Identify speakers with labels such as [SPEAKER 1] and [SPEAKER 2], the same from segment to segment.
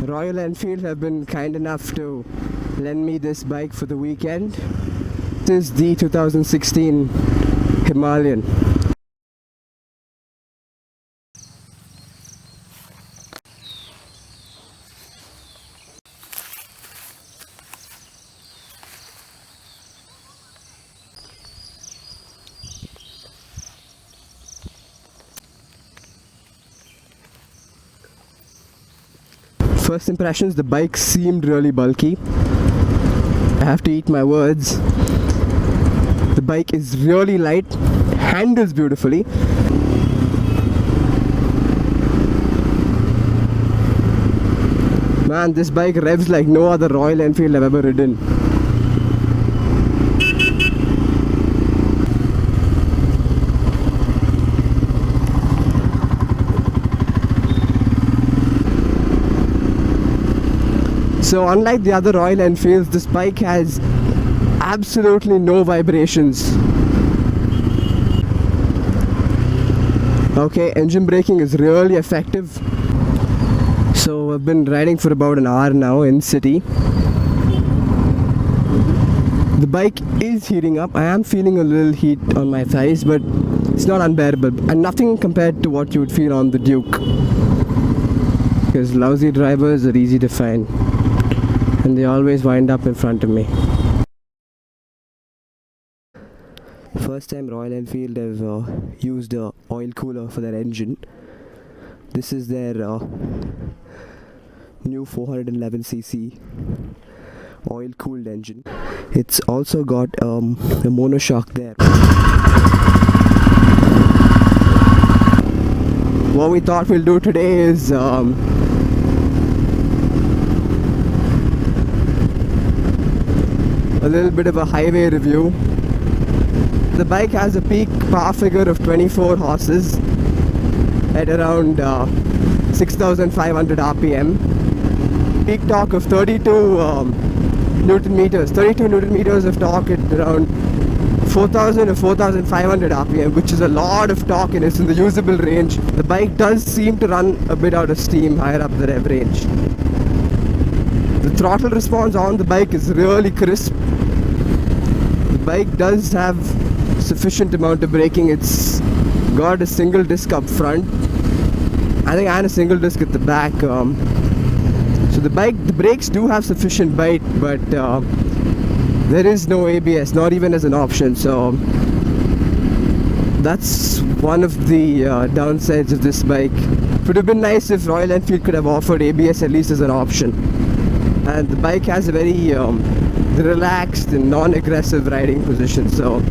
[SPEAKER 1] Royal Enfield have been kind enough to lend me this bike for the weekend. This is the 2016 Himalayan. First impressions, the bike seemed really bulky. I have to eat my words. The bike is really light, handles beautifully. Man, this bike revs like no other Royal Enfield I've ever ridden. So unlike the other Royal Enfields, this bike has absolutely no vibrations. Okay, engine braking is really effective. So I've been riding for about an hour now in city. The bike is heating up. I am feeling a little heat on my thighs, but it's not unbearable. And nothing compared to what you would feel on the Duke. Because lousy drivers are easy to find. And they always wind up in front of me. First time Royal Enfield have used a oil cooler for their engine. This is their new 411cc oil cooled engine. It's also got a monoshock there. What we thought we'll do today is a little bit of a highway review. The bike has a peak power figure of 24 horses at around 6,500 RPM. Peak torque of 32 Newton meters. 32 Newton meters of torque at around 4,000 or 4,500 RPM, which is a lot of torque and it's in the usable range. The bike does seem to run a bit out of steam higher up the rev range. The throttle response on the bike is really crisp. The bike does have sufficient amount of braking. It's got a single disc up front, I think, and a single disc at the back. So the brakes do have sufficient bite, but there is no ABS, not even as an option. So that's one of the downsides of this bike. It would have been nice if Royal Enfield could have offered ABS at least as an option. And the bike has a very relaxed and non-aggressive riding position, so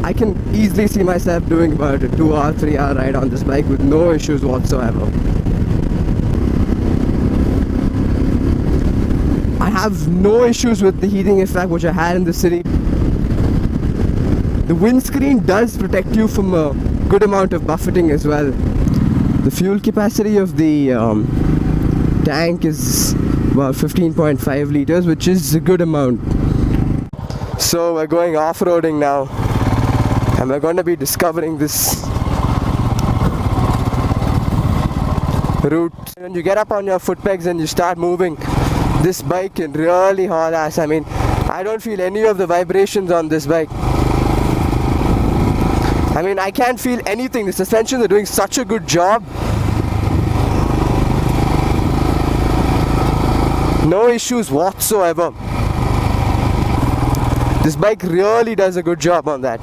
[SPEAKER 1] I can easily see myself doing about a 2-hour, 3-hour ride on this bike with no issues whatsoever. I have no issues with the heating effect which I had in the city. The windscreen does protect you from a good amount of buffeting as well. The fuel capacity of the tank is about 15.5 liters, which is a good amount. So we're going off-roading now, and we're going to be discovering this route. When you get up on your foot pegs and you start moving, this bike can really haul ass. I mean, I don't feel any of the vibrations on this bike. I mean, I can't feel anything. The suspensions are doing such a good job. No issues whatsoever. This bike really does a good job on that.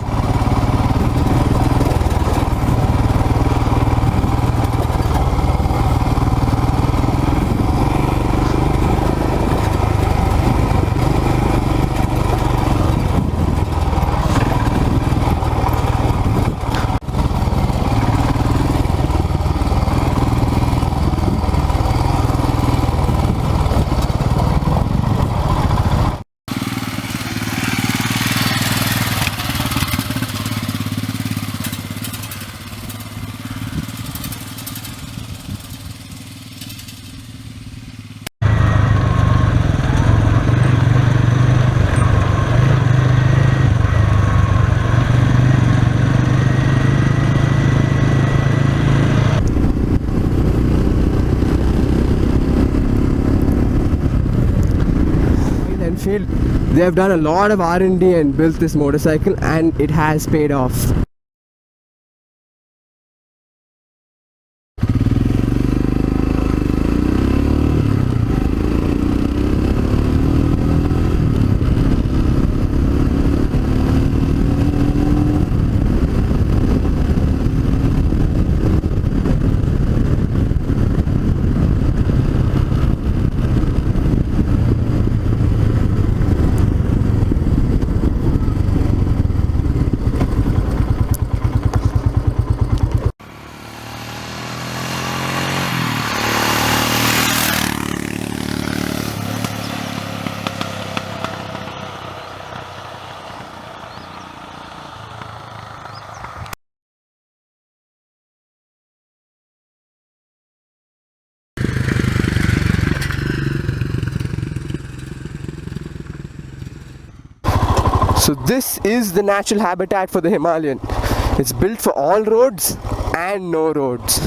[SPEAKER 1] They have done a lot of R&D and built this motorcycle, and it has paid off. So this is the natural habitat for the Himalayan. It's built for all roads and no roads.